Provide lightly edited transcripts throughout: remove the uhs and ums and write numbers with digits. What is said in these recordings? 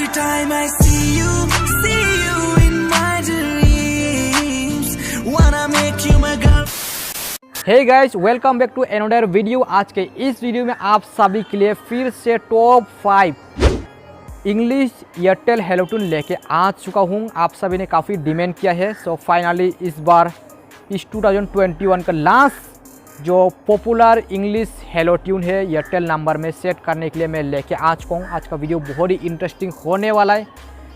time I see you in my dreams. Wanna make you my girl. Hey guys, welcome back to another video. आज के इस video में आप सभी के लिए फिर से टॉप 5 इंग्लिश एयरटेल हेलोटून लेके आ चुका हूं। आप सभी ने काफ़ी डिमांड किया है, सो फाइनली इस बार इस 2021 का लास्ट जो पॉपुलर इंग्लिश हेलोट्यून है एयरटेल नंबर में सेट करने के लिए मैं लेके आ चुका हूँ। आज का वीडियो बहुत ही इंटरेस्टिंग होने वाला है।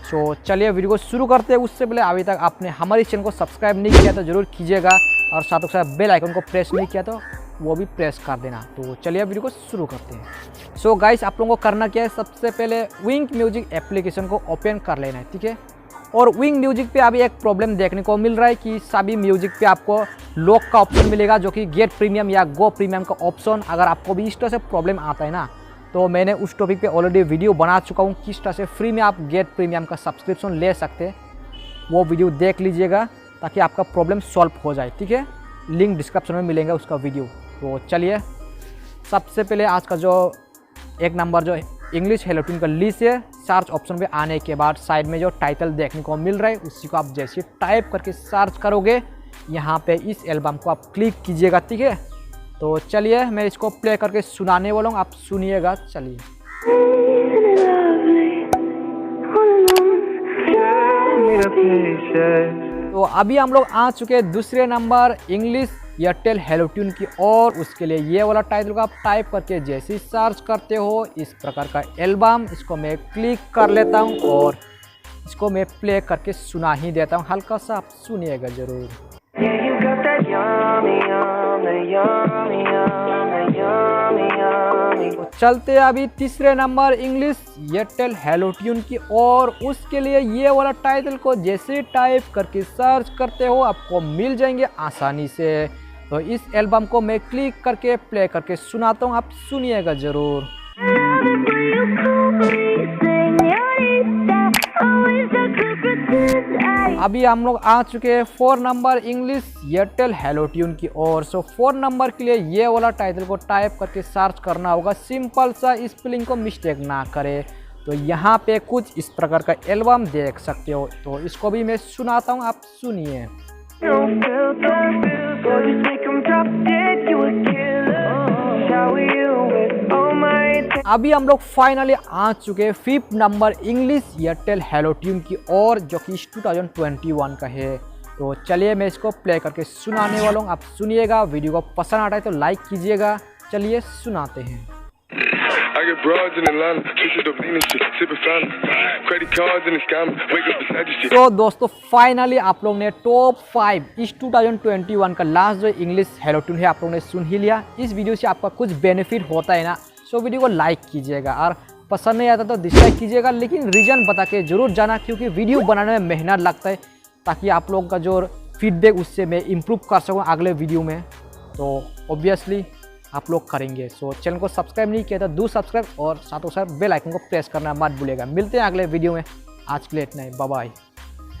सो चलिए वीडियो को शुरू करते हैं। उससे पहले अभी तक आपने हमारे चैनल को सब्सक्राइब नहीं किया तो ज़रूर कीजिएगा और साथ ही साथ बेल आइकन को प्रेस नहीं किया तो वो भी प्रेस कर देना। तो चलिए वीडियो को शुरू करते हैं। सो गाइस, आप लोगों को करना क्या है, सबसे पहले विंग म्यूजिक एप्लीकेशन को ओपन कर लेना है, ठीक है। और विंग म्यूजिक पे अभी एक प्रॉब्लम देखने को मिल रहा है कि सभी म्यूजिक पे आपको लॉक का ऑप्शन मिलेगा, जो कि गेट प्रीमियम या गो प्रीमियम का ऑप्शन। अगर आपको भी इस तरह से प्रॉब्लम आता है ना, तो मैंने उस टॉपिक पे ऑलरेडी वीडियो बना चुका हूँ किस तरह से फ्री में आप गेट प्रीमियम का सब्सक्रिप्शन ले सकते हैं। वो वीडियो देख लीजिएगा ताकि आपका प्रॉब्लम सॉल्व हो जाए, ठीक है। लिंक डिस्क्रिप्शन में मिलेगा उसका वीडियो। तो चलिए, सबसे पहले आज का जो एक नंबर जो इंग्लिश हेलोट्यून का लिस्ट है, सर्च ऑप्शन पे आने के बाद साइड में जो टाइटल देखने को मिल रहा है उसी को आप जैसे टाइप करके सर्च करोगे, यहाँ पे इस एल्बम को आप क्लिक कीजिएगा, ठीक है। तो चलिए मैं इसको प्ले करके सुनाने वाला हूँ, आप सुनिएगा। चलिए, तो अभी हम लोग आ चुके हैं दूसरे नंबर इंग्लिश एयरटेल हेलोट्यून की। और उसके लिए ये वाला टाइटल को आप टाइप करके जैसे सर्च करते हो इस प्रकार का एल्बम, इसको मैं क्लिक कर लेता हूँ और इसको मैं प्ले करके सुना ही देता हूँ। हल्का सा आप सुनिएगा ज़रूर। तो चलते हैं अभी तीसरे नंबर इंग्लिश एयरटेल हेलोट्यून की। और उसके लिए ये वाला टाइटल को जैसे टाइप करके सर्च करते हो आपको मिल जाएंगे आसानी से। तो इस एल्बम को मैं क्लिक करके प्ले करके सुनाता हूँ, आप सुनिएगा ज़रूर। अभी हम लोग आ चुके हैं 4 नंबर इंग्लिश एयरटेल हेलोट्यून की ओर। सो 4 नंबर के लिए ये वाला टाइटल को टाइप करके सर्च करना होगा। सिंपल सा, स्पेलिंग को मिस्टेक ना करे। तो यहाँ पे कुछ इस प्रकार का एल्बम देख सकते हो, तो इसको भी मैं सुनाता हूँ, आप सुनिए। अभी हम लोग फाइनली आ चुके हैं 5th number English Airtel Hellotune की ओर, जो कि 2021 का है। तो चलिए मैं इसको प्ले करके सुनाने वाला हूँ, आप सुनिएगा। वीडियो को पसंद आता है तो लाइक कीजिएगा। चलिए सुनाते हैं। तो दोस्तों, फाइनली आप लोग ने टॉप 5 इस 2021 का लास्ट जो इंग्लिश हेलोट्यून है आप लोग ने सुन ही लिया। इस वीडियो से आपका कुछ बेनिफिट होता है ना, तो वीडियो को लाइक कीजिएगा और पसंद नहीं आता तो डिसलाइक कीजिएगा, लेकिन रीज़न बता के ज़रूर जाना, क्योंकि वीडियो बनाने में मेहनत लगता है, ताकि आप लोगों का जो फीडबैक उससे मैं इम्प्रूव कर सकूँ अगले वीडियो में। तो ऑब्वियसली आप लोग करेंगे। सो चैनल को सब्सक्राइब नहीं किया तो डू सब्सक्राइब और साथ ही साथ बेल आइकन को प्रेस करना मत भूलिएगा। मिलते हैं अगले वीडियो में। आज के लिए इतना ही, बाय बाय।